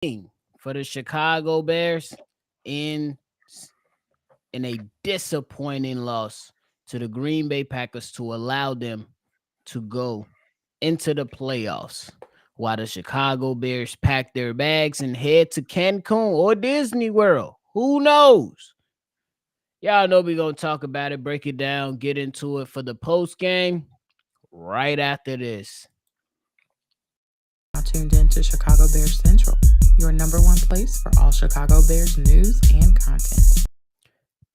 for the Chicago Bears in in a disappointing loss to the Green Bay Packers to allow them to go into the playoffs while the Chicago Bears pack their bags and head to Cancun or Disney World. Who knows? Y'all know we're going to talk about it, break it down, get into it for the post game right after this. Now tuned in to Chicago Bears Central, your number one place for all Chicago Bears news and content.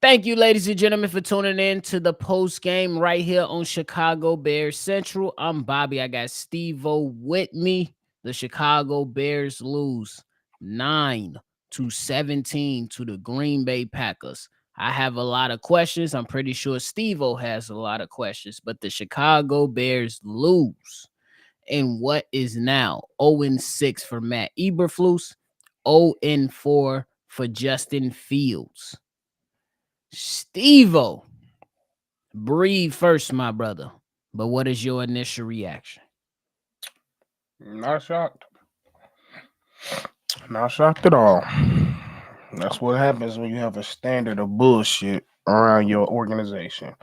Thank you, ladies and gentlemen, for tuning in to the post game right here on Chicago Bears Central. I'm Bobby. I got Steve-O with me. The Chicago Bears lose 9-17 to the Green Bay Packers. I have a lot of questions. I'm pretty sure Steve-O has a lot of questions, but the Chicago Bears lose in what is now 0-6 for Matt Eberflus, 0-4 for Justin Fields. Steve-O, breathe first, my brother. But what is your initial reaction? Not shocked. Not shocked at all. That's what happens when you have a standard of bullshit around your organization.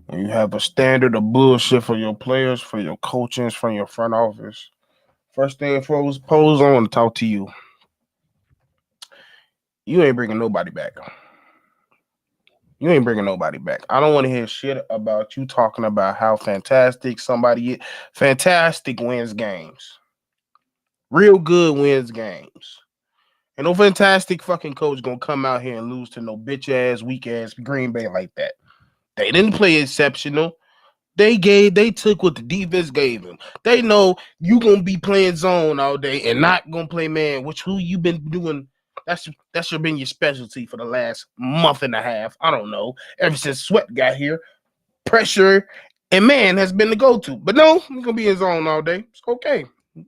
When you have a standard of bullshit for your players, for your coaches, from your front office. First thing folks pose, I want to talk to you. You ain't bringing nobody back. You ain't bringing nobody back. I don't want to hear shit about you talking about how fantastic somebody is. Fantastic wins games. Real good wins games. And no fantastic fucking coach gonna come out here and lose to no bitch ass, weak ass Green Bay like that. They didn't play exceptional. They took what the defense gave them. They know you gonna be playing zone all day and not gonna play man, which who you been doing. That's been your specialty for the last month and a half. I don't know. Ever since Sweat got here, pressure and man has been the go-to. But no, we're gonna be in zone all day. It's okay.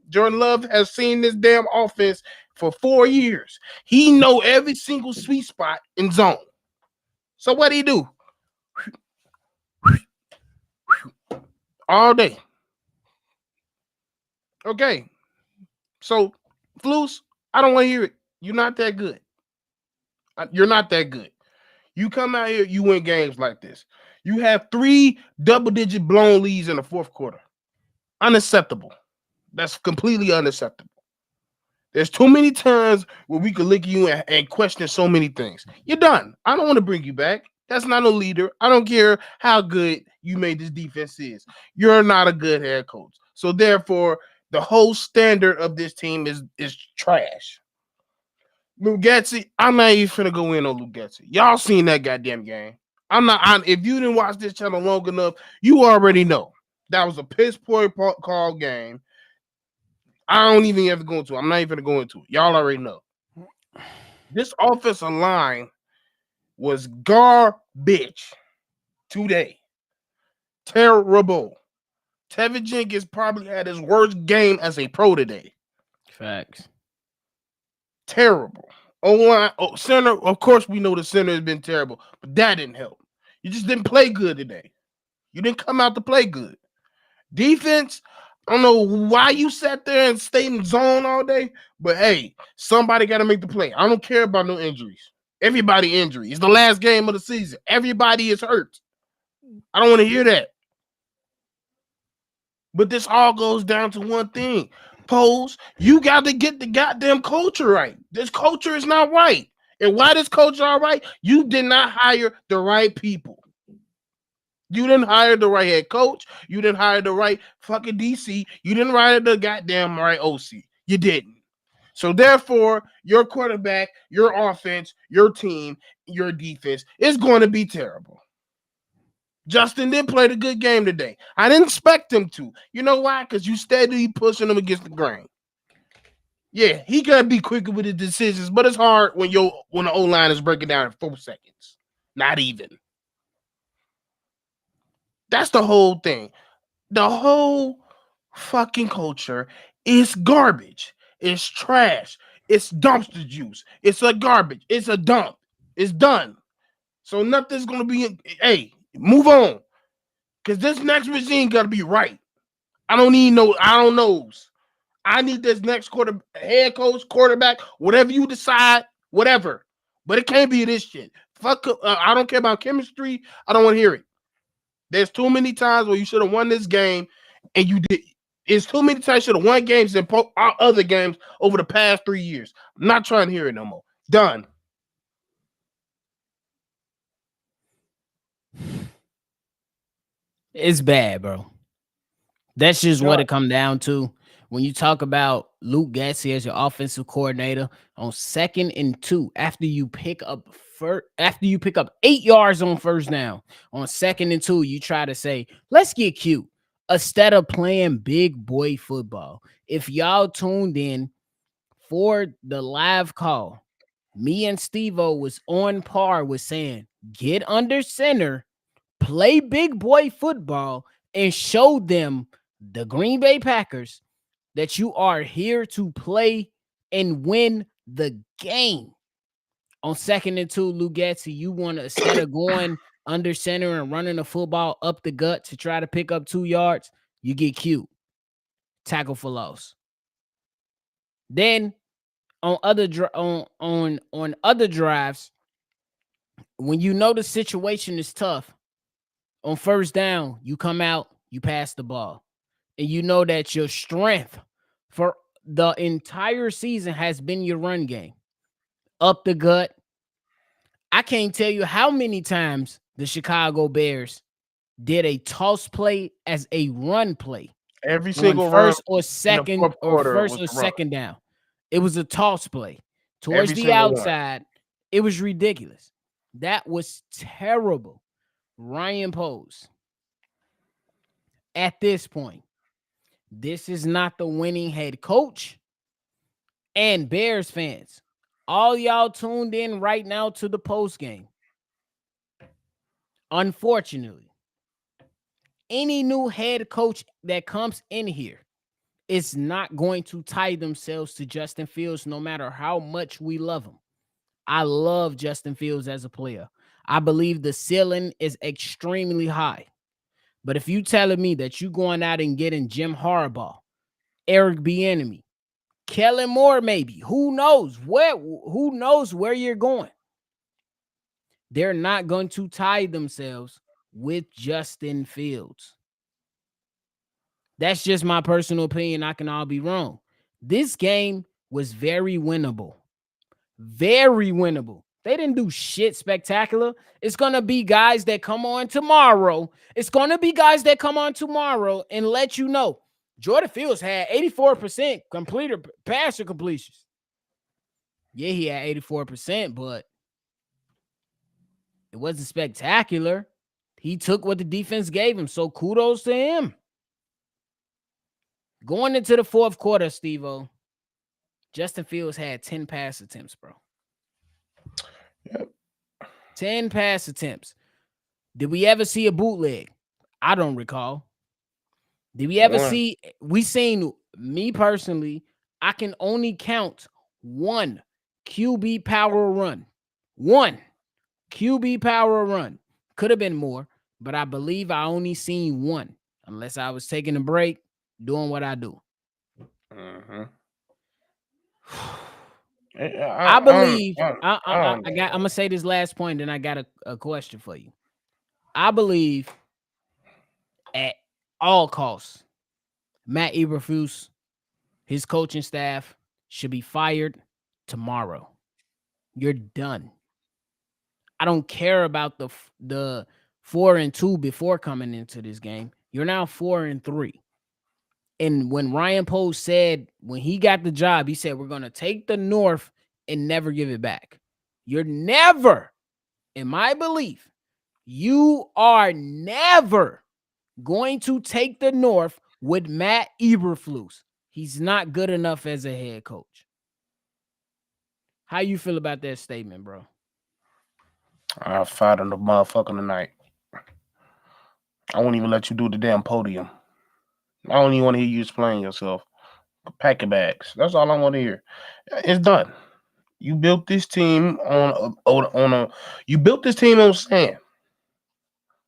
Jordan Love has seen this damn offense for 4 years. He know every single sweet spot in zone. So what do he do? All day. Okay. So, Flus, I don't want to hear it. You're not that good. You're not that good. You come out here, you win games like this. You have 3 double-digit blown leads in the fourth quarter. Unacceptable. That's completely unacceptable. There's too many times where we could look at you and question so many things. You're done. I don't want to bring you back. That's not a leader. I don't care how good you made this defense is. You're not a good head coach. So therefore, the whole standard of this team is trash. Lugetzi, I'm not even finna go in on Lugetzi. Y'all seen that goddamn game. If you didn't watch this channel long enough, you already know. That was a piss poor call game. I don't even have to go into it. I'm not even going to go into it. Y'all already know. This offensive line was garbage today. Terrible. Tevin Jenkins probably had his worst game as a pro today. Facts. Terrible. O-line, center, of course we know the center has been terrible, but that didn't help. You just didn't play good today. You didn't come out to play good. Defense, I don't know why you sat there and stayed in zone all day, but hey, somebody got to make the play. I don't care about no injuries. Everybody injury. It's the last game of the season. Everybody is hurt. I don't want to hear that. But this all goes down to one thing. Pose, you got to get the goddamn culture right. This culture is not right. And why this culture all right? You did not hire the right people. You didn't hire the right head coach. You didn't hire the right fucking DC. You didn't hire the goddamn right OC. You didn't. So therefore, your quarterback, your offense, your team, your defense is going to be terrible. Justin did play a good game today. I didn't expect him to. You know why? Because you steadily pushing him against the grain. Yeah, he got to be quicker with his decisions, but it's hard when the O-line is breaking down in 4 seconds. Not even. That's the whole thing. The whole fucking culture is garbage. It's trash. It's dumpster juice. It's a garbage. It's a dump. It's done. So nothing's going to be, hey, move on. Because this next regime got to be right. I don't need no, I don't knows. I need this next head coach, quarterback, whatever you decide, whatever. But it can't be this shit. Fuck. I don't care about chemistry. I don't want to hear it. There's too many times where you should have won this game, and you did. It's too many times you should have won games and other games over the past 3 years. I'm not trying to hear it no more. Done. It's bad, bro. That's just what Done. it come down to. When you talk about Luke Getsy as your offensive coordinator on 2nd and 2, after you pick up 8 yards on first down, on 2nd and 2, you try to say, let's get cute instead of playing big boy football. If y'all tuned in for the live call, me and Steve-O was on par with saying, get under center, play big boy football, and show them, the Green Bay Packers, that you are here to play and win the game. On 2nd and 2, Lugetti, you want to, instead of going under center and running the football up the gut to try to pick up 2 yards, you get cute. Tackle for loss. Then on other on other drives, when you know the situation is tough, on first down, you come out, you pass the ball. And you know that your strength for the entire season has been your run game. Up the gut. I can't tell you how many times the Chicago Bears did a toss play as a run play Every on single run first or in the second fourth or quarter first was or a run. second down. It was a toss play towards Every the single one. outside. It was ridiculous. That was terrible. Ryan Poles, at this point, this is not the winning head coach. And Bears fans, all y'all tuned in right now to the post game. Unfortunately, any new head coach that comes in here is not going to tie themselves to Justin Fields no matter how much we love him. I love Justin Fields as a player. I believe the ceiling is extremely high. But if you telling me that you going out and getting Jim Harbaugh, Eric Bieniemy, Kellen Moore, maybe, who knows where you're going? They're not going to tie themselves with Justin Fields. That's just my personal opinion. I can all be wrong. This game was very winnable. Very winnable. They didn't do shit spectacular. It's going to be guys that come on tomorrow. And let you know. Jordan Fields had 84% passer completions. Yeah, he had 84%, but it wasn't spectacular. He took what the defense gave him, so kudos to him. Going into the fourth quarter, Steve-O, Justin Fields had 10 pass attempts, bro. Yep. 10 pass attempts. Did we ever see a bootleg? I don't recall. Did we ever see? We seen, me personally, I can only count one QB power run. One QB power run. Could have been more, but I believe I only seen one, unless I was taking a break, doing what I do. Mm-hmm. I believe I'm I'm gonna say this last point, and I got a question for you. I believe at all costs, Matt Eberflus, his coaching staff, should be fired tomorrow. You're done. I don't care about the 4-2 before coming into this game. You're now 4-3. And when Ryan Poles said, when he got the job, he said, we're going to take the North and never give it back. You're never, in my belief, you are never going to take the North with Matt Eberflus. He's not good enough as a head coach. How you feel about that statement, bro? I'll fight on the motherfucker tonight. I won't even let you do the damn podium. I don't even want to hear you explain yourself. Pack your bags. That's all I want to hear. It's done. You built this team you built this team on sand.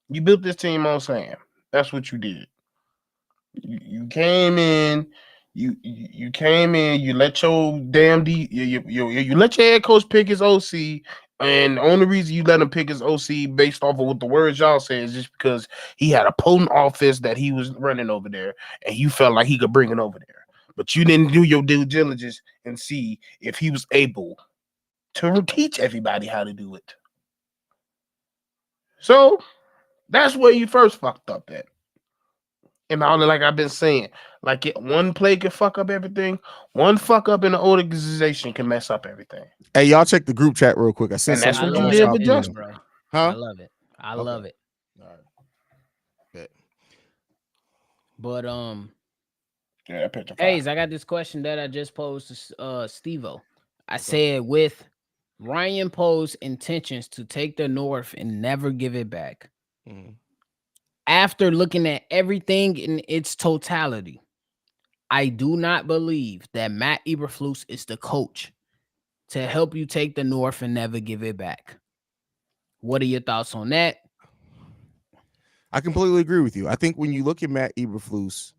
You built this team on sand. That's what you did. You came in, You came in, you let your damn you let your head coach pick his OC, and the only reason you let him pick his OC based off of what the words y'all say is just because he had a potent offense that he was running over there, and you felt like he could bring it over there. But you didn't do your due diligence and see if he was able to teach everybody how to do it. So that's where you first fucked up at. And all like I've been saying, like one play can fuck up everything. One fuck up in the organization can mess up everything. Hey, y'all check the group chat real quick. I sent And that's I something what you love across did that y'all with picture, DM. Justin. bro. I Huh? love it. I Okay. love it. All right. Bet. But Yeah, that picture fire. Hayes, I got this question that I just posed to Steve-O. I Okay. said with Ryan Poe's intentions to take the North and never give it back. Mhm. After looking at everything in its totality, I do not believe that Matt Eberflus is the coach to help you take the North and never give it back. What are your thoughts on that? I completely agree with you. I think when you look at Matt Eberflus,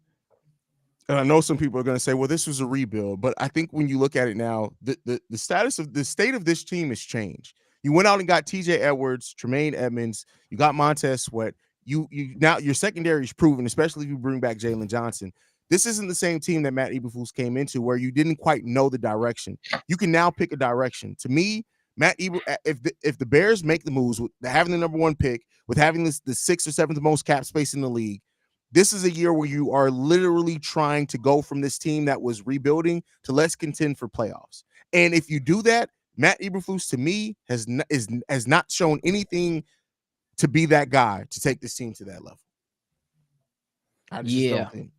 and I know some people are going to say, well, this was a rebuild, but I think when you look at it now, the status of the state of this team has changed. You went out and got TJ Edwards, Tremaine Edmonds, you got Montez Sweat. You now your secondary is proven, especially if you bring back Jalen Johnson. This isn't the same team that Matt Eberflus came into where you didn't quite know the direction. You can now pick a direction. To me, if the Bears make the moves with having the number one pick, with having the sixth or seventh most cap space in the league, this is a year where you are literally trying to go from this team that was rebuilding to let's contend for playoffs. And if you do that, Matt Eberflus to me has not shown anything to be that guy to take this team to that level. I just Yeah. don't think.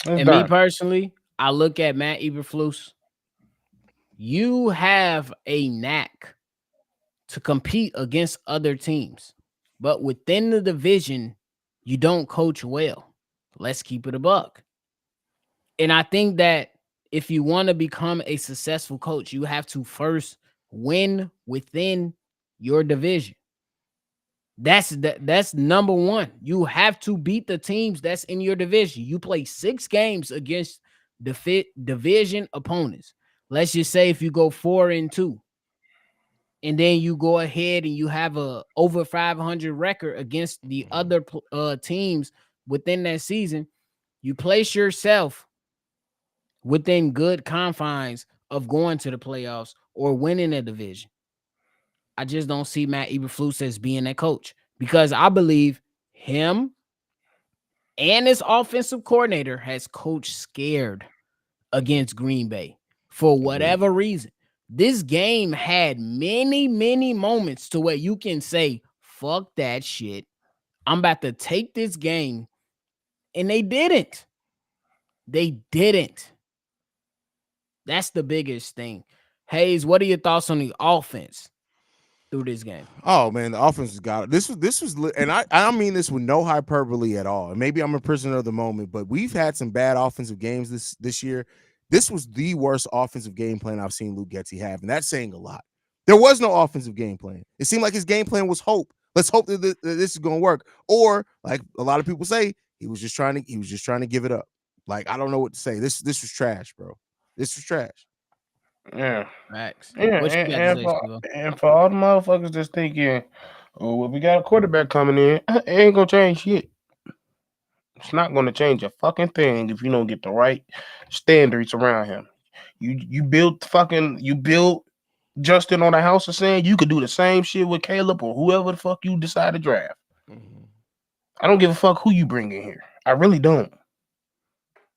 That's And me done. personally, I look at Matt Eberflus. You have a knack to compete against other teams, but within the division, you don't coach well. Let's keep it a buck. And I think that if you want to become a successful coach, you have to first win within your division. That's number one. You have to beat the teams that's in your division. You play 6 games against division opponents. Let's just say if you go 4-2, and then you go ahead and you have a over 500 record against the other teams within that season, you place yourself within good confines of going to the playoffs or winning a division. I just don't see Matt Eberflus as being a coach because I believe him and his offensive coordinator has coached scared against Green Bay for Agreed. whatever reason. This game had many, many moments to where you can say, fuck that shit. I'm about to take this game. And they didn't. They didn't. That's the biggest thing. Hayes, what are your thoughts on the offense through this game? Oh man, the offense has got it. And I don't mean this with no hyperbole at all. And maybe I'm a prisoner of the moment, but we've had some bad offensive games this year. This was the worst offensive game plan I've seen Luke Getsy have, and that's saying a lot. There was no offensive game plan. It seemed like his game plan was hope. Let's hope that this is going to work. Or like a lot of people say, he was just trying to give it up. Like I don't know what to say. This was trash, bro. This was trash. Yeah. Max, Yeah. what you got to And say, for Steve? and for all the motherfuckers that's thinking, oh, well, we got a quarterback coming in, it ain't gonna change shit. It's not gonna change a fucking thing if you don't get the right standards around him. You built Justin on a house of sand. You could do the same shit with Caleb or whoever the fuck you decide to draft. Mm-hmm. I don't give a fuck who you bring in here. I really don't.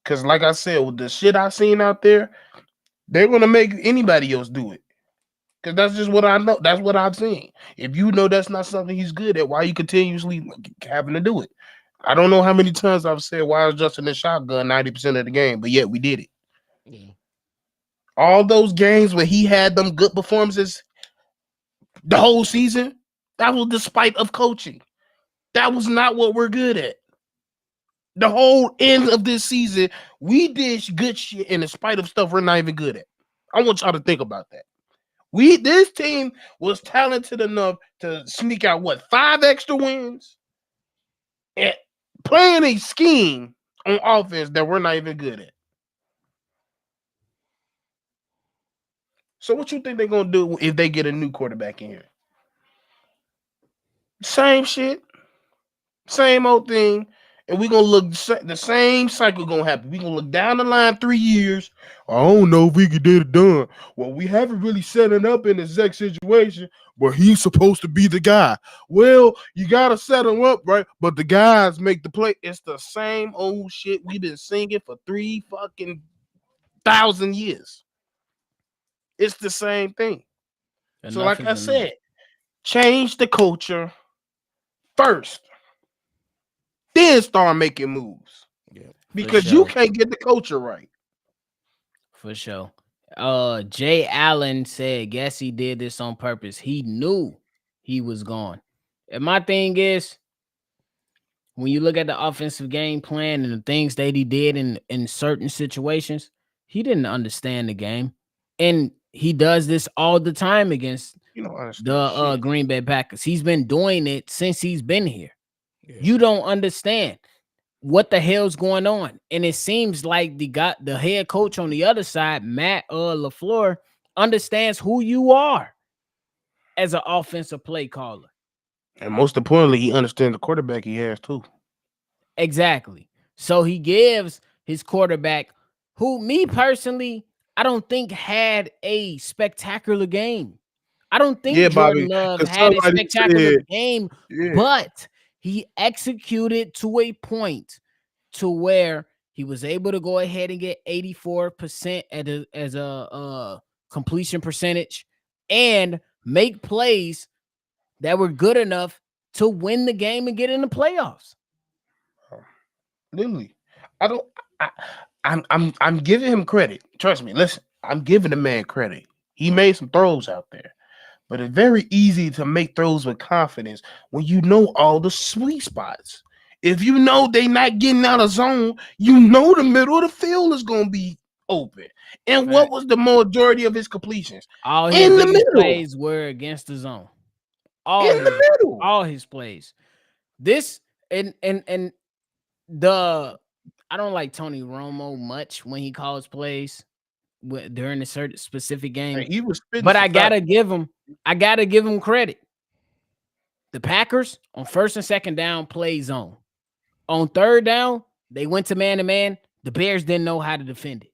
Cause like I said, with the shit I seen out there, they're gonna make anybody else do it. Cause that's just what I know. That's what I've seen. If you know that's not something he's good at, why you continuously having to do it? I don't know how many times I've said why is Justin in shotgun 90% of the game, but yet we did it. Yeah. All those games where he had them good performances the whole season, that was despite of coaching. That was not what we're good at. The whole end of this season, we did good shit in spite of stuff we're not even good at. I want y'all to think about that. This team was talented enough to sneak out 5 extra wins and playing a scheme on offense that we're not even good at. So what you think they're gonna do if they get a new quarterback in here? Same shit, same old thing, and we gonna look the same cycle gonna happen. We gonna look down the line 3 years. I don't know if we could get it done. Well, we haven't really set it up in the exact situation, but he's supposed to be the guy. Well, you gotta set him up right, but the guys make the play. It's the same old shit we've been singing for 3 fucking 1,000 years. It's the same thing. So, Enough like I is enough. said, change the culture first, then start making moves. Yeah. Because you Sure. can't get the culture right. For sure. Jay Allen said, guess he did this on purpose. He knew he was gone. And my thing is, when you look at the offensive game plan and the things that he did in certain situations, he didn't understand the game. And he does this all the time against You don't the understand shit. Green Bay Packers. He's been doing it since he's been here. Yeah. You don't understand what the hell's going on. And it seems like the head coach on the other side, Matt LaFleur, understands who you are as an offensive play caller. And most importantly, he understands the quarterback he has too. Exactly. So he gives his quarterback, who me personally, I don't think had a spectacular game. I don't think Yeah, Jordan Bobby. Love Because had a somebody spectacular said, game, yeah. but he executed to a point to where he was able to go ahead and get 84% as a completion percentage and make plays that were good enough to win the game and get in the playoffs. Literally. I don't I, I'm giving him credit. Trust me, listen, I'm giving the man credit. He made some throws out there. But it's very easy to make throws with confidence when you know all the sweet spots. If you know they not getting out of zone, you know the middle of the field is gonna be open. And what Fact. was the majority of his completions? All his In the biggest middle. plays were against the zone. In the middle. All his plays. This and the I don't like Tony Romo much when he calls plays during a certain specific game, And he was spitting but some I facts. gotta give him credit. The Packers on first and second down play zone. On third down, they went to man. The Bears didn't know how to defend it.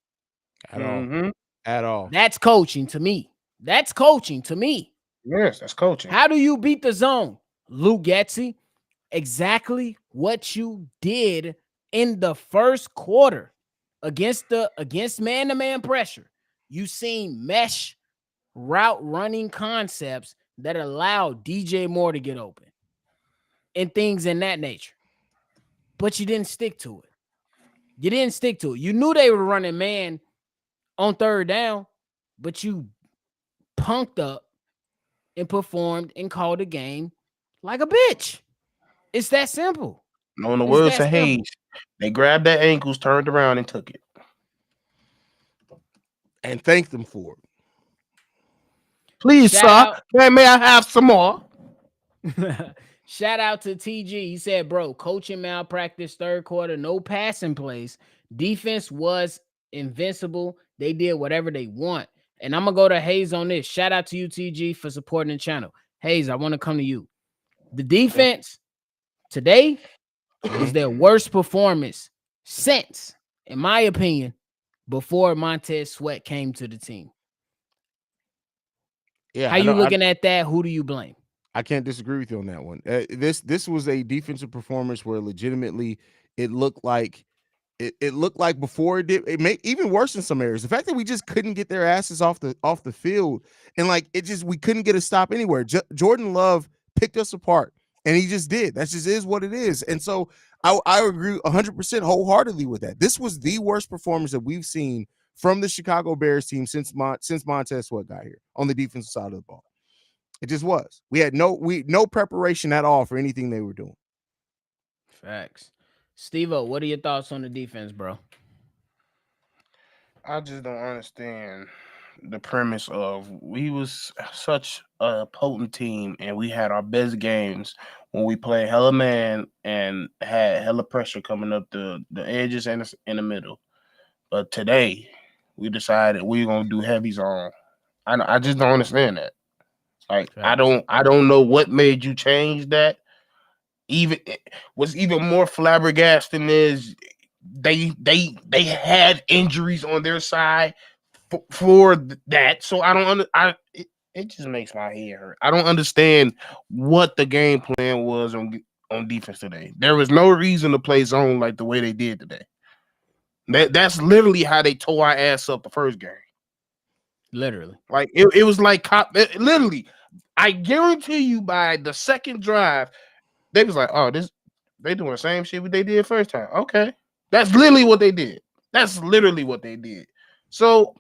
At all. Mm-hmm. At all. That's coaching to me. That's coaching to me. Yes, that's coaching. How do you beat the zone? Luke Getsy, exactly what you did in the first quarter against man-to-man pressure. You seen mesh route running concepts that allow DJ Moore to get open and things in that nature. But you didn't stick to it. You knew they were running man on third down, but you punked up and performed and called the game like a bitch. It's that simple. Knowing the It's words that of simple. Hayes, they grabbed their ankles, turned around, and took it. And thank them for it. Please, Shout sir, may I have some more? Shout out to TG. He said, bro, coaching malpractice third quarter, no passing plays. Defense was invincible. They did whatever they want. And I'm going to go to Hayes on this. Shout out to you, TG, for supporting the channel. Hayes, I want to come to you. The defense today was their worst performance since, in my opinion, before Montez Sweat came to the team. Yeah. How you looking at that? Who do you blame? I can't disagree with you on that one. This was a defensive performance where legitimately it looked like before it did. It made even worse in some areas. The fact that we just couldn't get their asses off the field, and like we couldn't get a stop anywhere. Jordan Love picked us apart, and he just did. That just is what it is. And so I agree 100% wholeheartedly with that. This was the worst performance that we've seen from the Chicago Bears team since Montez Sweat got here on the defensive side of the ball. It just was. We had no preparation at all for anything they were doing. Facts. Steve-O, what are your thoughts on the defense, bro? I just don't understand the premise of we was such a potent team and we had our best games when we played hella man and had hella pressure coming up the edges and in the middle. But today we decided we're gonna do heavy zone I just don't understand that. Like Facts. I don't know what made you change that. Even what's even more flabbergasting is they had injuries on their side for that. So I don't it just makes my head hurt. I don't understand what the game plan was on defense today. There was no reason to play zone like the way they did today. That's literally how they tore our ass up the first game. Literally. Like it was like literally. I guarantee you by the second drive, they was like, "Oh, this they doing the same shit what they did first time." Okay, that's literally what they did. That's literally what they did. So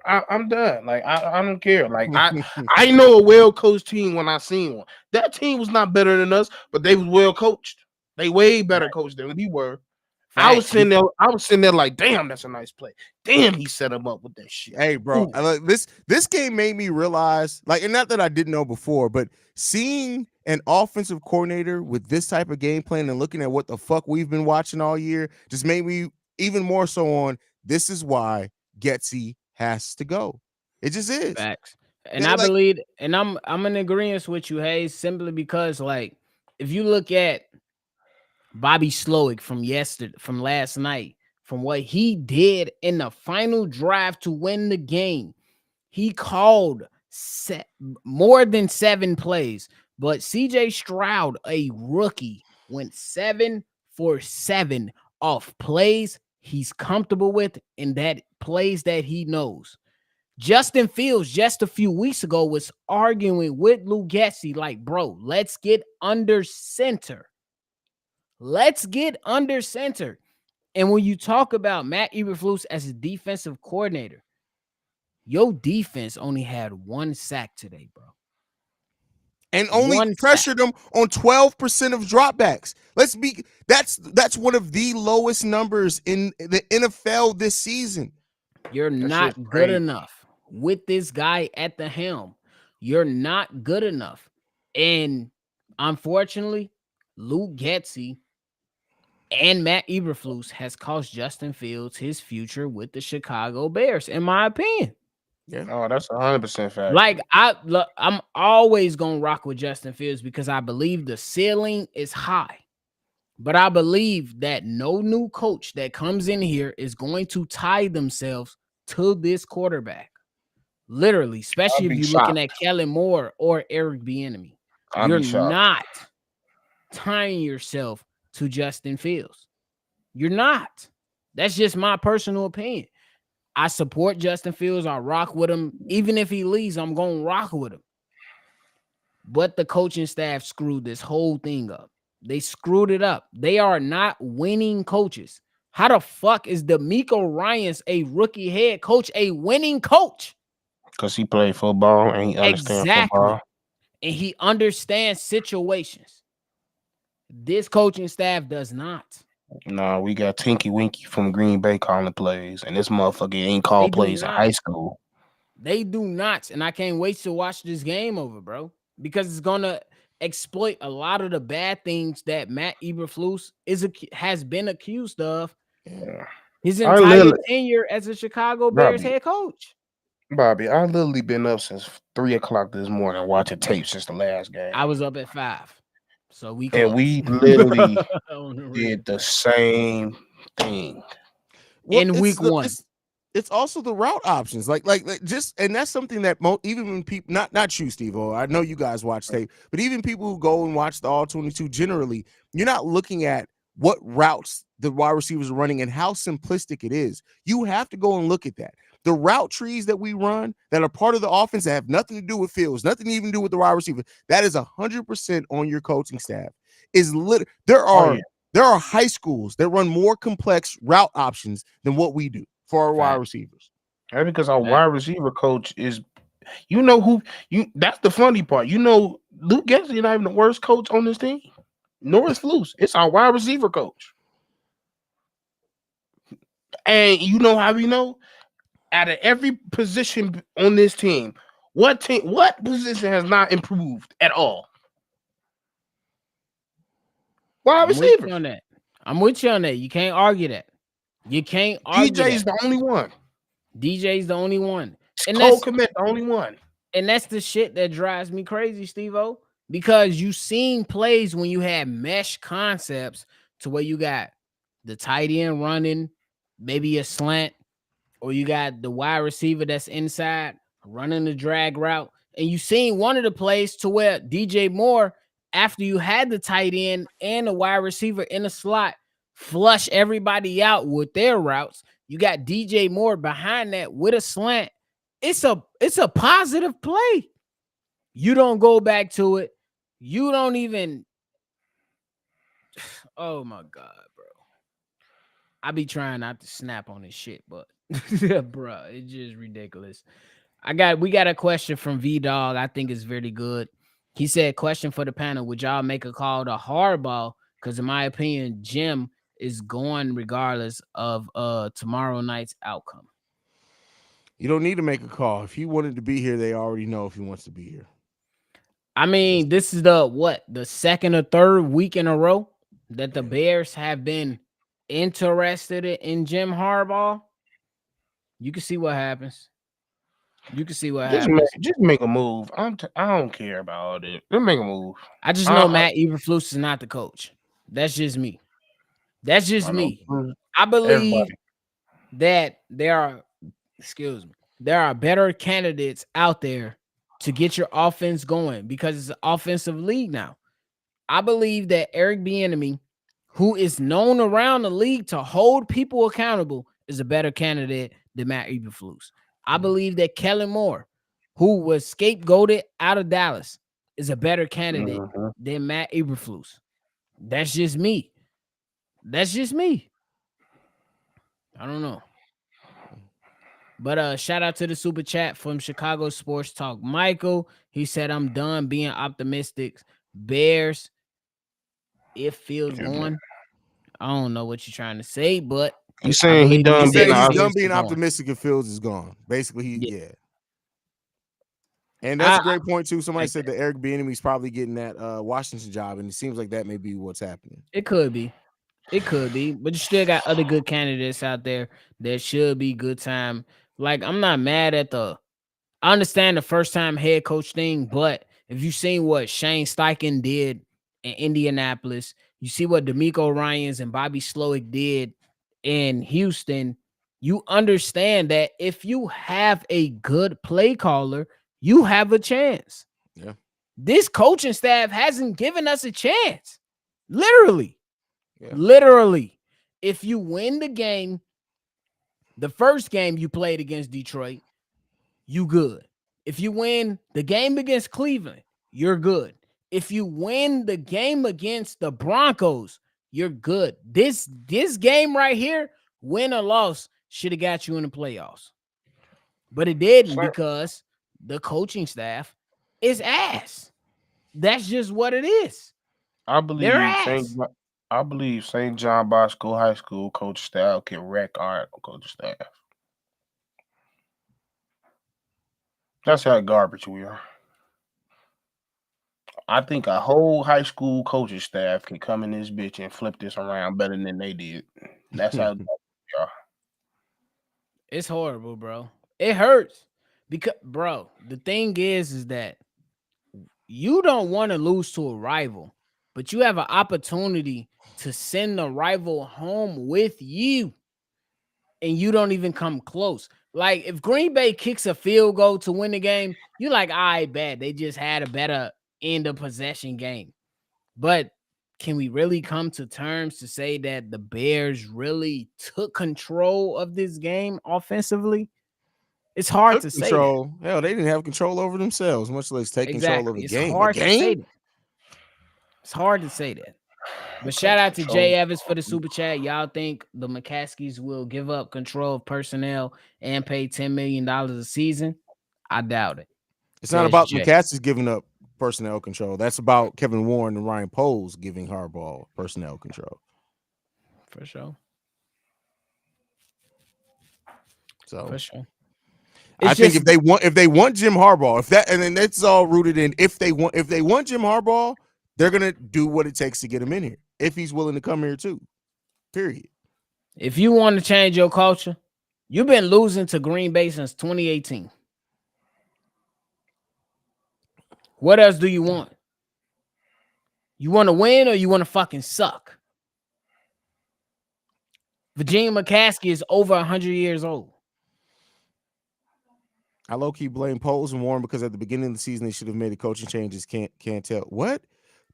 I'm done. Like I don't care. Like I know a well coached team when I seen one. That team was not better than us, but they was well coached. They way better coached than we were. Facts. I was sitting there like, damn, that's a nice play. Damn, he set him up with that shit. Hey, bro, like this game made me realize, like, and not that I didn't know before, but seeing an offensive coordinator with this type of game plan and looking at what the fuck we've been watching all year just made me even more so on. This is why Getsy has to go. It just is. Facts. And I believe, and I'm in agreement with you, Hayes, simply because, like, if you look at Bobby Slowick from last night, from what he did in the final drive to win the game, he called more than 7 plays. But CJ Stroud, a rookie, went 7 for 7 off plays he's comfortable with and that plays that he knows. Justin Fields just a few weeks ago was arguing with Lou Getsy like, bro, let's get under center. Let's get under center. And when you talk about Matt Eberflus as a defensive coordinator, your defense only had 1 sack today, bro. And only pressured them on 12% of dropbacks. That's one of the lowest numbers in the NFL this season. You're not good enough with this guy at the helm. You're not good enough. And unfortunately, Lou Getsy and Matt Eberflus has cost Justin Fields his future with the Chicago Bears, in my opinion. Yeah. Oh, that's 100% fact. Like I'm always gonna rock with Justin Fields because I believe the ceiling is high. But I believe that no new coach that comes in here is going to tie themselves to this quarterback. Literally, especially if you're looking at Kellen Moore or Eric Bieniemy. You're not tying yourself to Justin Fields. You're not. That's just my personal opinion. I support Justin Fields. I rock with him. Even if he leaves, I'm going to rock with him. But the coaching staff screwed this whole thing up. They screwed it up. They are not winning coaches. How the fuck is DeMeco Ryans, a rookie head coach, a winning coach? Because he played football and he understands football. And he understands situations. This coaching staff does not. No, we got Tinky Winky from Green Bay calling plays, and this motherfucker ain't called plays in high school. They do not, and I can't wait to watch this game over, bro, because it's gonna exploit a lot of the bad things that Matt Eberflus has been accused of his entire tenure as a Chicago Bears head coach. Bobby, I literally been up since 3:00 this morning watching tape since the last game. I was up at 5. So we literally did the same thing in week 1. It's also the route options, like just, and that's something that even when people, not you, Steve-O, I know you guys watch tape, but even people who go and watch the All 22, generally, you're not looking at what routes the wide receivers are running and how simplistic it is. You have to go and look at that. The route trees that we run that are part of the offense that have nothing to do with Fields, nothing to even do with the wide receiver, that is 100% on your coaching staff. There are high schools that run more complex route options than what we do for our wide receivers. That's because our wide receiver coach is, that's the funny part. Luke Getsy is not even the worst coach on this team. Nor is Flus. It's our wide receiver coach. And you know how we know? Out of every position on this team, what position has not improved at all? Wide receivers. I'm with you on that. You can't argue that. You can't argue DJ's the only one. DJ's the only one. And Cole that's Kmet, the only one. and that's the shit that drives me crazy, Steve-O. Because you seen plays when you had mesh concepts to where you got the tight end running, maybe a slant, or you got the wide receiver that's inside running the drag route. And you seen one of the plays to where DJ Moore, after you had the tight end and the wide receiver in the slot, flush everybody out with their routes. You got DJ Moore behind that with a slant. It's a positive play. You don't go back to it. You don't even. Oh my God, bro. I be trying not to snap on this shit, but bro, it's just ridiculous. We got a question from V Dog. I think it's very good. He said, question for the panel: would y'all make a call to hardball? Because in my opinion, Jim is going regardless of tomorrow night's outcome. You don't need to make a call. If he wanted to be here, they already know if he wants to be here. I mean, this is the second or third week in a row that the Bears have been interested in Jim Harbaugh. You can see what happens. You can see what happens. Just make a move. I don't care about all that. Just make a move. I just know Matt Eberflus is not the coach. That's just me. That's just me. I believe that there are better candidates out there to get your offense going because it's an offensive league now. I believe that Eric Bieniemy, who is known around the league to hold people accountable, is a better candidate than Matt Eberflus. I believe that Kellen Moore, who was scapegoated out of Dallas, is a better candidate than Matt Eberflus. That's just me. That's just me. I don't know. But shout out to the super chat from Chicago Sports Talk. Michael, he said, I'm done being optimistic. Bears, if Fields going. I don't know what you're trying to say, but he's saying he's done being optimistic if Fields is gone. Basically, yeah. And that's a great point too. Somebody said that Eric Bieniemy is probably getting that Washington job, and it seems like that may be what's happening. It could be. It could be, but you still got other good candidates out there that should be good time. Like, I'm not mad at I understand the first time head coach thing, but if you seen what Shane Steichen did in Indianapolis, you see what D'Amico Ryans and Bobby Slowick did in Houston, you understand that if you have a good play caller, you have a chance. Yeah. This coaching staff hasn't given us a chance. Literally. Yeah. Literally. If you win the game, the first game you played against Detroit, you good. If you win the game against Cleveland, you're good. If you win the game against the Broncos, you're good. This game right here, win or loss, should have got you in the playoffs. But it didn't because the coaching staff is ass. That's just what it is. I believe St. John Bosco High School coach staff can wreck our coach staff. That's how garbage we are. I think a whole high school coaching staff can come in this bitch and flip this around better than they did. That's how garbage we are. It's horrible, bro. It hurts. Because, bro, the thing is that you don't want to lose to a rival, but you have an opportunity to send the rival home with you, and you don't even come close. Like, if Green Bay kicks a field goal to win the game, you're like, I bet they just had a better end of possession game. But can we really come to terms to say that the Bears really took control of this game offensively? It's hard to say that. Hell, they didn't have control over themselves, much less take control of the game. Hard to say that. It's hard to say that. But shout out to Jay Evans for the super chat. Y'all think the McCaskies will give up control of personnel and pay $10 million a season? I doubt it. It's not about McCaskies giving up personnel control. That's about Kevin Warren and Ryan Poles giving Harbaugh personnel control. For sure. So for sure. I think if they want Jim Harbaugh, and then that's all rooted in if they want Jim Harbaugh, they're gonna do what it takes to get him in here. If he's willing to come here too. Period. If you want to change your culture, you've been losing to Green Bay since 2018. What else do you want? You want to win or you want to fucking suck? Virginia McCaskey is over 100 years old. I low-key blame Poles and Warren because at the beginning of the season they should have made the coaching changes. Can't tell. What?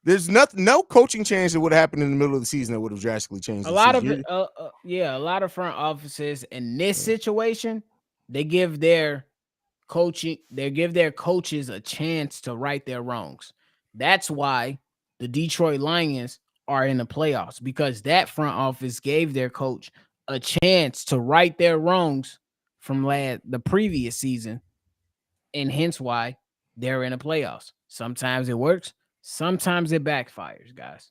There's no coaching change that would have happened in the middle of the season that would have drastically changed A the lot of season. a lot of front offices in this situation, they give their coaches a chance to right their wrongs. That's why the Detroit Lions are in the playoffs, because that front office gave their coach a chance to right their wrongs from the previous season, and hence why they're in the playoffs. Sometimes it works, sometimes it backfires, guys.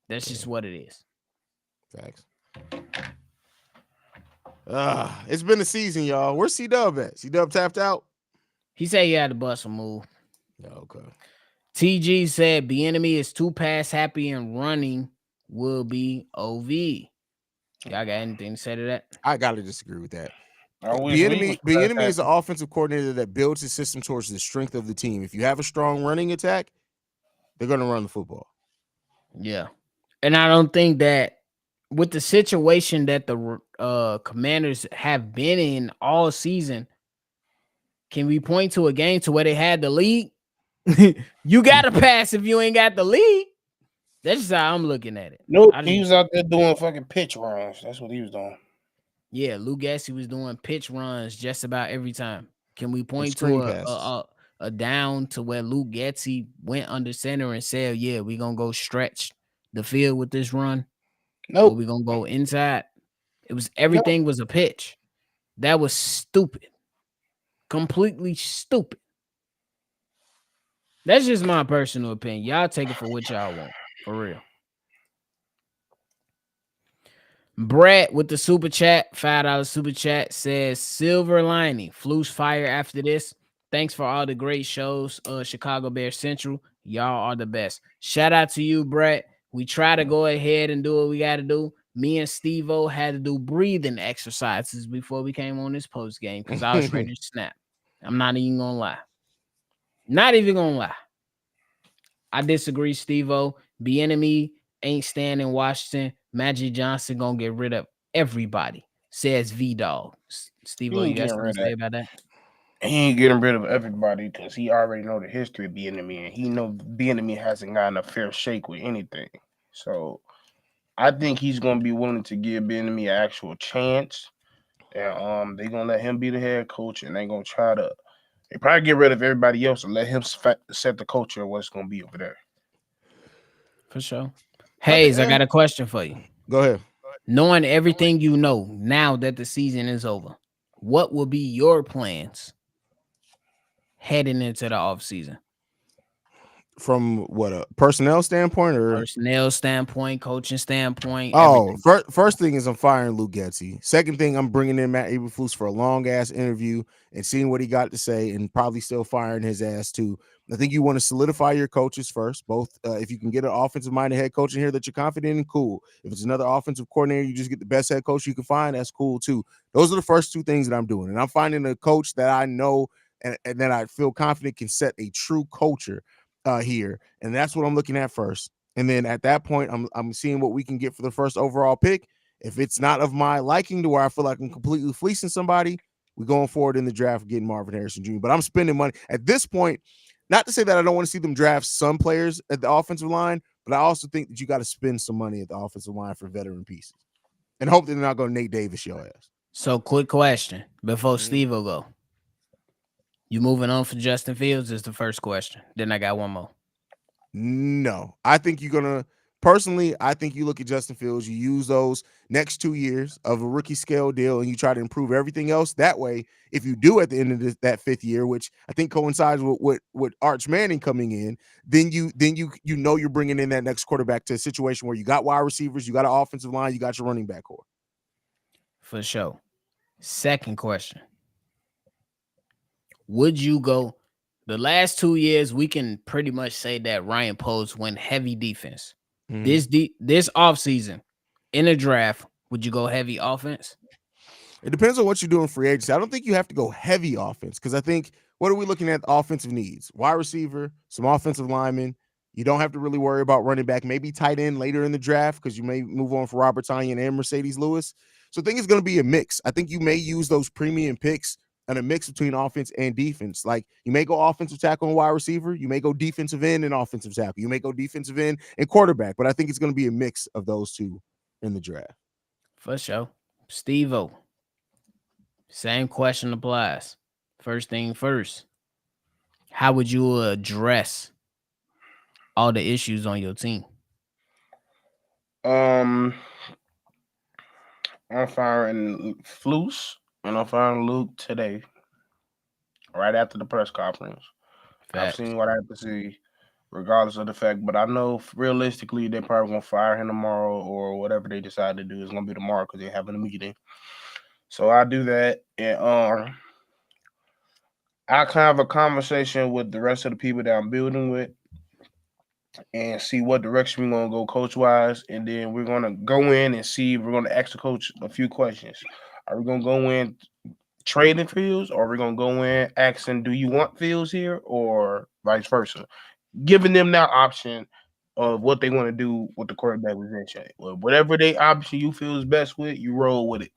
That's just what it is. Facts. It's been a season, y'all. Where's C-Dub at? C-Dub tapped out? He said he had to bust a move. Okay. TG said Bieniemy is too pass happy and running will be OV. Y'all got anything to say to that? I gotta disagree with that. Bieniemy is an offensive coordinator that builds his system towards the strength of the team. If you have a strong running attack, they're gonna run the football. Yeah, and I don't think that with the situation that the Commanders have been in all season, can we point to a game to where they had the lead? You got to pass if you ain't got the lead. That's just how I'm looking at it. Nope, he was out there doing fucking pitch runs. That's what he was doing. Yeah, Lou Gassi was doing pitch runs just about every time. Can we point to a down to where Lou Gassi went under center and said, "Yeah, we gonna go stretch the field with this run"? Nope. Or we gonna go inside? It was everything was a pitch. That was stupid, completely stupid. That's just my personal opinion. Y'all take it for what y'all want, for real. Brett with the super chat, $5 super chat, says silver lining, Flus fire after this. Thanks for all the great shows. Chicago Bears Central, y'all are the best. Shout out to you, Brett. We try to go ahead and do what we got to do. Me and Steve-O had to do breathing exercises before we came on this post game because I was ready to snap. I'm not even gonna lie. Not even gonna lie. I disagree, Steve-O. Bieniemy ain't staying in Washington. Magic Johnson gonna get rid of everybody, says V-Dog. Steve-O, you got something to say about that? He ain't getting rid of everybody because he already know the history of Bieniemy, and he know Bieniemy hasn't gotten a fair shake with anything. So I think he's gonna be willing to give Bieniemy an actual chance, and they're gonna let him be the head coach, and they're gonna try to. They probably get rid of everybody else and let him set the culture of what's gonna be over there. For sure. Hayes, I got a question for you. Go ahead. Knowing everything you know now that the season is over, what will be your plans heading into the offseason? From what, a personnel standpoint or personnel standpoint, coaching standpoint? First thing is I'm firing Lou Gassi. Second thing, I'm bringing in Matt Eberflus for a long ass interview and seeing what he got to say, and probably still firing his ass too. I think you want to solidify your coaches first. Both, if you can get an offensive minded head coach in here that you're confident in, cool. If it's another offensive coordinator, you just get the best head coach you can find. That's cool too. Those are the first two things that I'm doing, and I'm finding a coach that I know and that I feel confident can set a true culture here, and that's what I'm looking at first. And then at that point, I'm seeing what we can get for the first overall pick. If it's not of my liking to where I feel like I'm completely fleecing somebody, we're going forward in the draft getting Marvin Harrison Jr. But I'm spending money at this point. Not to say that I don't want to see them draft some players at the offensive line, but I also think that you got to spend some money at the offensive line for veteran pieces, and hope that they're not going to Nate Davis your ass. So, quick question before Steve will go. You moving on for Justin Fields is the first question. Then I got one more. No, I think you're gonna personally. I think you look at Justin Fields. You use those next 2 years of a rookie scale deal, and you try to improve everything else. That way, if you do at the end of that fifth year, which I think coincides with Arch Manning coming in, then you know you're bringing in that next quarterback to a situation where you got wide receivers, you got an offensive line, you got your running back core. For sure. Second question. Would you go the last 2 years? We can pretty much say that Ryan Poles went heavy defense. This offseason in a draft, would you go heavy offense? It depends on what you do in free agency. I don't think you have to go heavy offense because I think what are we looking at? Offensive needs, wide receiver, some offensive linemen. You don't have to really worry about running back, maybe tight end later in the draft because you may move on for Robert Tonyan and Mercedes Lewis. So I think it's going to be a mix. I think you may use those premium picks and a mix between offense and defense. Like you may go offensive tackle and wide receiver. You may go defensive end and offensive tackle. You may go defensive end and quarterback. But I think it's going to be a mix of those two in the draft. For sure. Steve-O. Same question applies. First thing first. How would you address all the issues on your team? I'm firing Flus and I'm firing Luke today, right after the press conference. I've Facts. seen what I have to see, regardless of the fact. But I know realistically they're probably gonna fire him tomorrow or whatever they decide to do is gonna be tomorrow because they're having a meeting. So I do that, and I kind of have a conversation with the rest of the people that I'm building with, and see what direction we're gonna go coach wise, and then we're gonna go in and see. We're gonna ask the coach a few questions. Are we gonna go in trading Fields, or are we gonna go in asking, do you want Fields here, or vice versa? Giving them that option of what they want to do with the quarterback position. Well, whatever they option you feel is best with, you roll with it.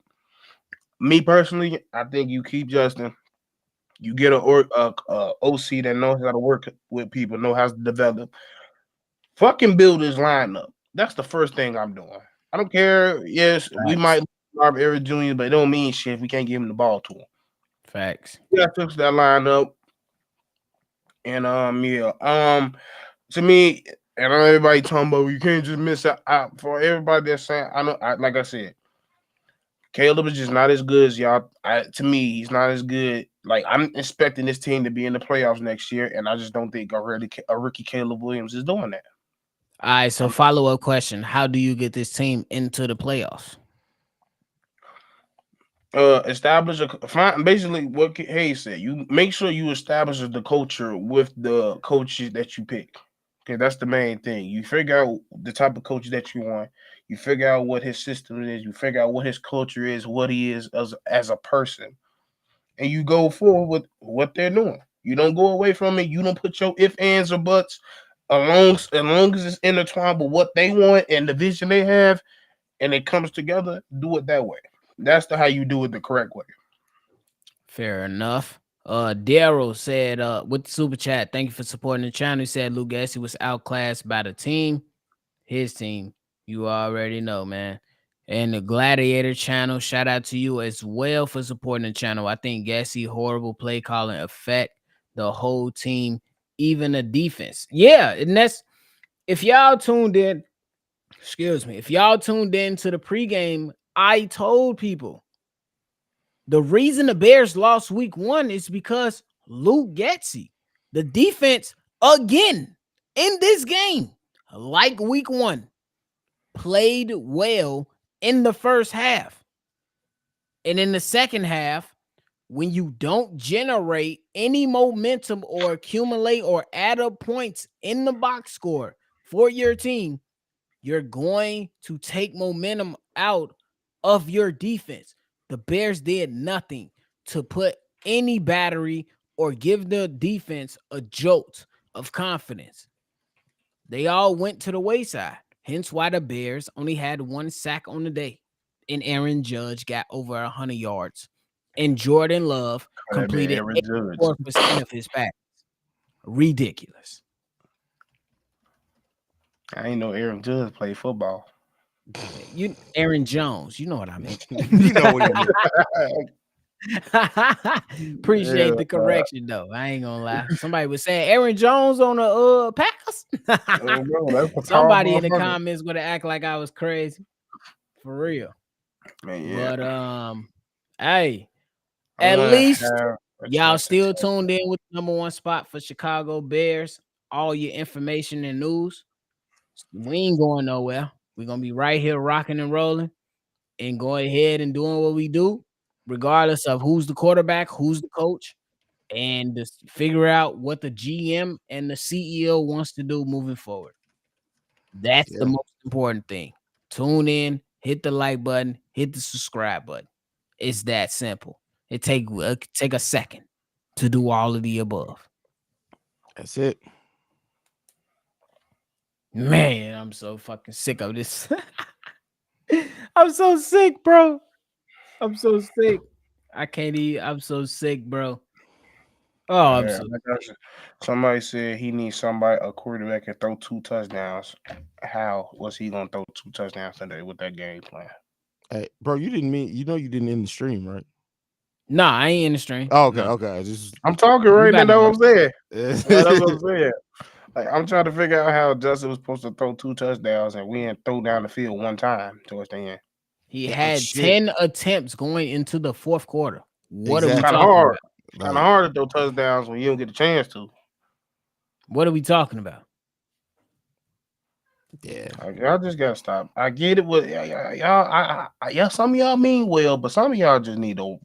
Me personally, I think you keep Justin. You get a OC that knows how to work with people, know how to develop. Fucking build his lineup. That's the first thing I'm doing. I don't care. Yes, we Facts. might Robert Eric Jr., but it don't mean shit if we can't give him the ball to him. Facts. Yeah, I took that lineup, and to me, and I know everybody talking about you can't just miss out. For everybody that's saying, I know, like I said, Caleb is just not as good as y'all. To me, he's not as good. Like I'm expecting this team to be in the playoffs next year, and I just don't think a rookie Caleb Williams is doing that. All right, so follow-up question. How do you get this team into the playoffs? Establish basically what Hayes said. You make sure you establish the culture with the coaches that you pick. Okay, that's the main thing. You figure out the type of coach that you want. You figure out what his system is. You figure out what his culture is, what he is as a person, and you go forward with what they're doing. You don't go away from it. You don't put your if, ands, or buts as long as it's intertwined with what they want and the vision they have, and it comes together. Do it that way. That's how you do it the correct way. Fair enough. Daryl said, with the super chat, thank you for supporting the channel. He said Luke Gessie was outclassed by the team. His team. You already know, man. And the Gladiator channel, shout out to you as well for supporting the channel. I think Gessie horrible play calling affect the whole team, even the defense. Yeah, and that's if y'all tuned in, if y'all tuned in to the pregame, I told people the reason the Bears lost week 1 is because Luke Gessie, the defense, again in this game, like week 1, played well in the first half. And in the second half, when you don't generate any momentum or accumulate or add up points in the box score for your team, you're going to take momentum out of your defense. The Bears did nothing to put any battery or give the defense a jolt of confidence. They all went to the wayside. Hence why the Bears only had 1 sack on the day. And Aaron Judge got over 100 yards. And Jordan Love completed 84% of his passes. Ridiculous. I ain't know Aaron Judge played football. You Aaron Jones, you know what I mean. You know what I mean. Appreciate the correction though. I ain't gonna lie. Somebody was saying Aaron Jones on the Packers. Somebody in the comments gonna act like I was crazy. For real. Man, yeah. But hey, at least y'all still tuned in with the #1 spot for Chicago Bears. All your information and news. We ain't going nowhere. We're gonna be right here rocking and rolling and going ahead and doing what we do, regardless of who's the quarterback, who's the coach, and just figure out what the GM and the CEO wants to do moving forward. That's the most important thing. Tune in, hit the like button, hit the subscribe button. It's that simple. It take a second. to do all of the above. That's it. Man, I'm so fucking sick of this. I'm so sick, bro. I'm so sick. I can't eat. I'm so sick, bro. Oh, I'm Yeah, so somebody said he needs a quarterback can throw 2 touchdowns. How was he gonna throw 2 touchdowns today with that game plan? Hey, bro, you didn't end the stream, right? Nah, I ain't in the stream. Oh, okay, No. okay. Just I'm talking You right now. got it, That's what bro. I'm saying. That's what I'm yeah, saying. Like I'm trying to figure out how Justin was supposed to throw 2 touchdowns and we didn't throw down the field one time towards the end. He but had shit. 10 attempts going into the fourth quarter. What are It's we kind Exactly. of talking hard. about? It's kind of Like, hard to throw touchdowns when you don't get a chance to. What are we talking about? yeah. Like, y'all just gotta stop. I get it. With y'all, some of y'all mean well, but some of y'all just need to.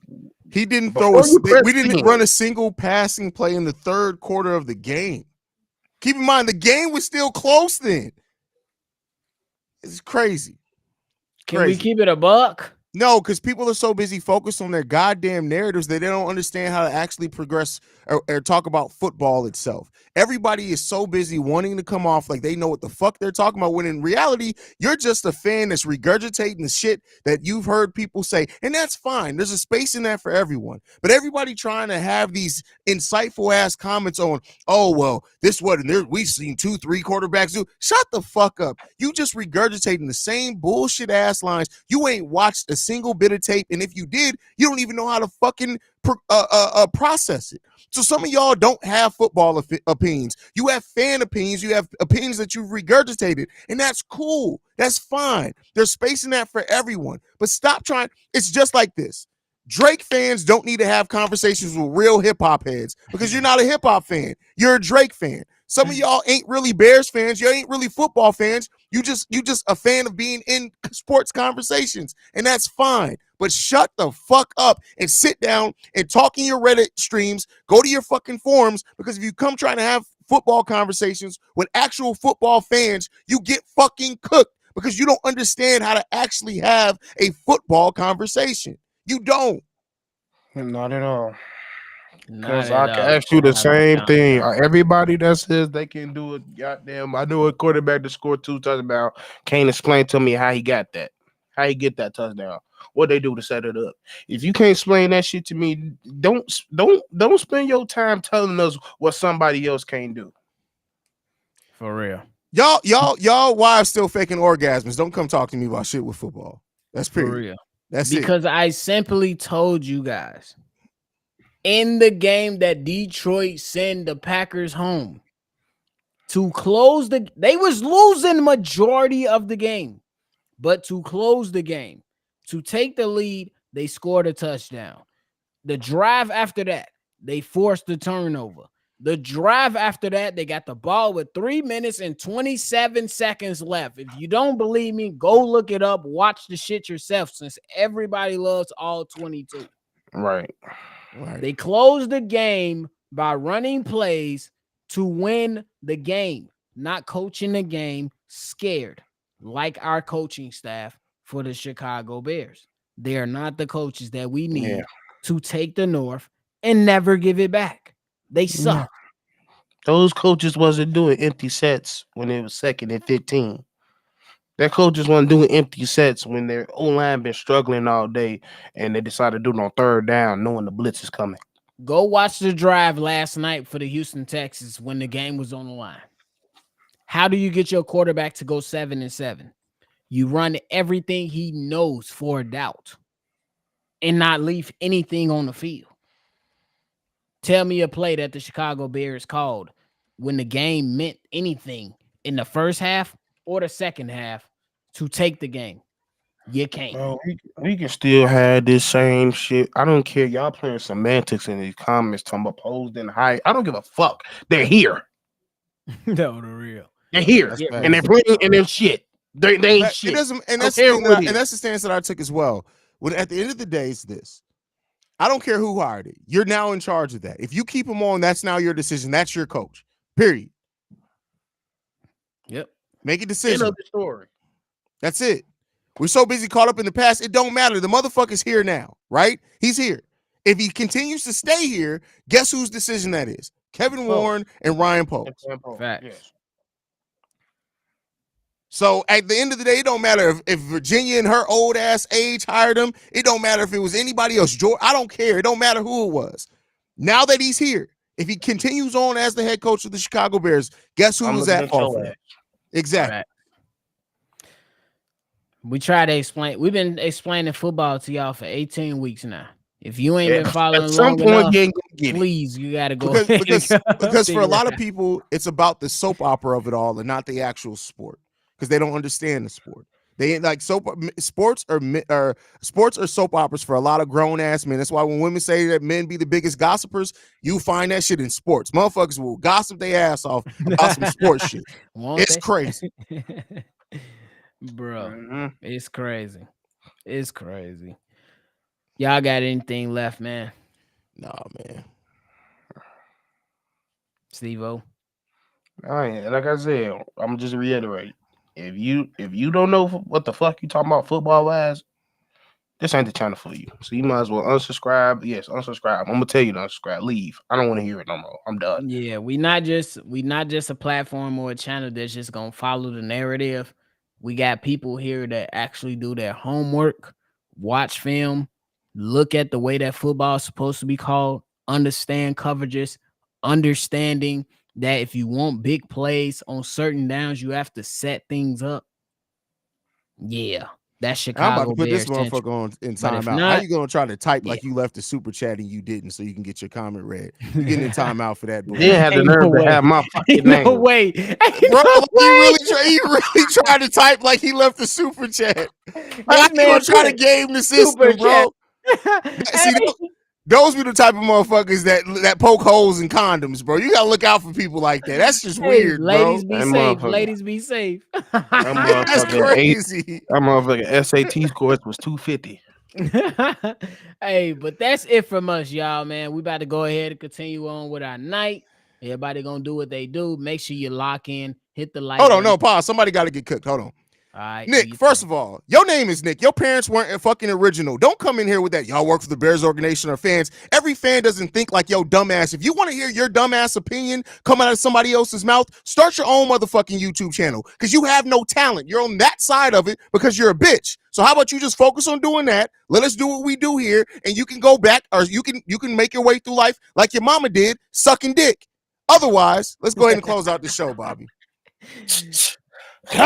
He didn't throw Before you press we didn't send, run a single passing play in the third quarter of the game. Keep in mind the game was still close then. It's crazy. Can we Crazy. keep it a buck? No, because people are so busy focused on their goddamn narratives that they don't understand how to actually progress or talk about football itself. Everybody is so busy wanting to come off like they know what the fuck they're talking about, when in reality, you're just a fan that's regurgitating the shit that you've heard people say. And that's fine. There's a space in that for everyone. But everybody trying to have these insightful ass comments on, oh, well, this what, and there we've seen 2-3 quarterbacks do. Shut the fuck up. You just regurgitating the same bullshit ass lines. You ain't watched a single bit of tape, and if you did, you don't even know how to fucking process it. So some of y'all don't have football opinions. You have fan opinions. You have opinions that you've regurgitated, and that's cool. That's fine. There's space in that for everyone. But stop trying. It's just like this. Drake fans don't need to have conversations with real hip hop heads because you're not a hip hop fan. You're a Drake fan. Some of y'all ain't really Bears fans. You ain't really football fans. You just a fan of being in sports conversations, and that's fine. But shut the fuck up and sit down and talk in your Reddit streams. Go to your fucking forums, because if you come trying to have football conversations with actual football fans, you get fucking cooked because you don't understand how to actually have a football conversation. You don't. Not at all. Not Because at I can all. ask you the Not a same thing. conversation. Everybody that says they can do it, goddamn, I knew a quarterback that scored 2 touchdowns. Can't explain to me how he got that. How he get that touchdown. What they do to set it up. If you can't explain that shit to me, don't spend your time telling us what somebody else can't do. For real. Y'all wives still faking orgasms. Don't come talk to me about shit with football. That's For period. real. That's Because I simply told you guys in the game that Detroit sent the Packers home to close they was losing majority of the game, but to close the game, to take the lead, they scored a touchdown. The drive after that, they forced the turnover. The drive after that, they got the ball with 3 minutes and 27 seconds left. If you don't believe me, go look it up. Watch the shit yourself, since everybody loves all 22. Right. They closed the game by running plays to win the game, not coaching the game scared, like our coaching staff for the Chicago Bears. They are not the coaches that we need to take the North and never give it back. They suck. Those coaches wasn't doing empty sets when it was 2nd and 15. Their coaches wasn't doing empty sets when their O-line been struggling all day and they decided to do it on 3rd down knowing the blitz is coming. Go watch the drive last night for the Houston Texans when the game was on the line. How do you get your quarterback to go 7-7? You run everything he knows for a doubt and not leave anything on the field. Tell me a play that the Chicago Bears called when the game meant anything in the first half or the second half to take the game. You can't. Bro, we can still have this same shit. I don't care. Y'all playing semantics in these comments talking about posed and height. I don't give a fuck. They're here. No, the real. They're here. That's And they're facts. playing and they're shit. They ain't shit. It doesn't, and I that's don't the care thing who it and is. that's the stance that I took as well. When at the end of the day, it's this. I don't care who hired it. You're now in charge of that. If you keep him on, that's now your decision. That's your coach. Period. Yep. Make a End decision. of the story. That's it. We're so busy caught up in the past, it don't matter. The motherfucker's here now, right? He's here. If he continues to stay here, guess whose decision that is? Kevin Warren and Ryan Poles. Facts. Yes. So at the end of the day, it don't matter if Virginia and her old ass age hired him. It don't matter if it was anybody else. I don't care. It don't matter who it was. Now that he's here, if he continues on as the head coach of the Chicago Bears, guess who was at fault for that? Exactly. Right. We try to explain. We've been explaining football to y'all for 18 weeks now. If you ain't been following at some long point, enough, you ain't gonna get it. please, you gotta go. Because for a lot of people, it's about the soap opera of it all and not the actual sport. Because they don't understand the sport. They ain't like sports or soap operas for a lot of grown ass men. That's why when women say that men be the biggest gossipers, you find that shit in sports. Motherfuckers will gossip their ass off about some sports shit. It's crazy. Bro. It's crazy. It's crazy. Y'all got anything left, man? Nah, man. Steve-O. All right, like I said, I'm just reiterate. If you don't know what the fuck you talking about football wise, this ain't the channel for you. So you might as well unsubscribe. Yes, unsubscribe. I'm gonna tell you to unsubscribe. Leave. I don't want to hear it no more. I'm done. Yeah, we not just a platform or a channel that's just gonna follow the narrative. We got people here that actually do their homework, watch film, look at the way that football is supposed to be called, understand coverages, understanding that if you want big plays on certain downs, you have to set things up. Yeah, that's Chicago. I'm about to put Bears this motherfucker central. on in timeout. How you gonna try to type like you left the super chat and you didn't, so you can get your comment read? You getting in timeout for that? They had the nerve to have my fucking name. No way, bro. He really tried to type like he left the super chat. Like, you gonna try to game the system, bro? See, those be the type of motherfuckers that poke holes in condoms, bro. You gotta look out for people like that. That's just weird, ladies bro. be safe. Ladies be safe. That's crazy. That motherfucking SAT score was 250. Hey, but that's it from us, y'all, man. We about to go ahead and continue on with our night. Everybody gonna do what they do. Make sure you lock in, hit the like. Hold on, no, pause. Somebody got to get cooked. Hold on. All right, Nick, first of all, your name is Nick. Your parents weren't fucking original. Don't come in here with that. Y'all work for the Bears organization or fans. Every fan doesn't think like yo dumbass. If you want to hear your dumbass opinion come out of somebody else's mouth, start your own motherfucking YouTube channel because you have no talent. You're on that side of it because you're a bitch. So how about you just focus on doing that? Let us do what we do here, and you can go back or you can make your way through life like your mama did, sucking dick. Otherwise, let's go ahead and close out the show, Bobby. Hey,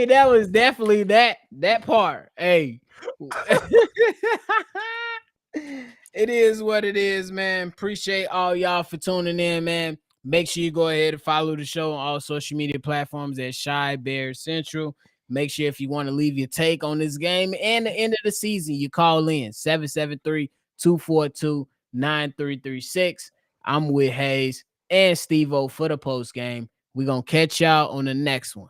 that was definitely that part. Hey, it is what it is, man. Appreciate all y'all for tuning in, man. Make sure you go ahead and follow the show on all social media platforms at Shy Bears Central. Make sure if you want to leave your take on this game and the end of the season, you call in 773-242-9336. I'm with Hayes and Steve-O for the post game. We're going to catch y'all on the next one.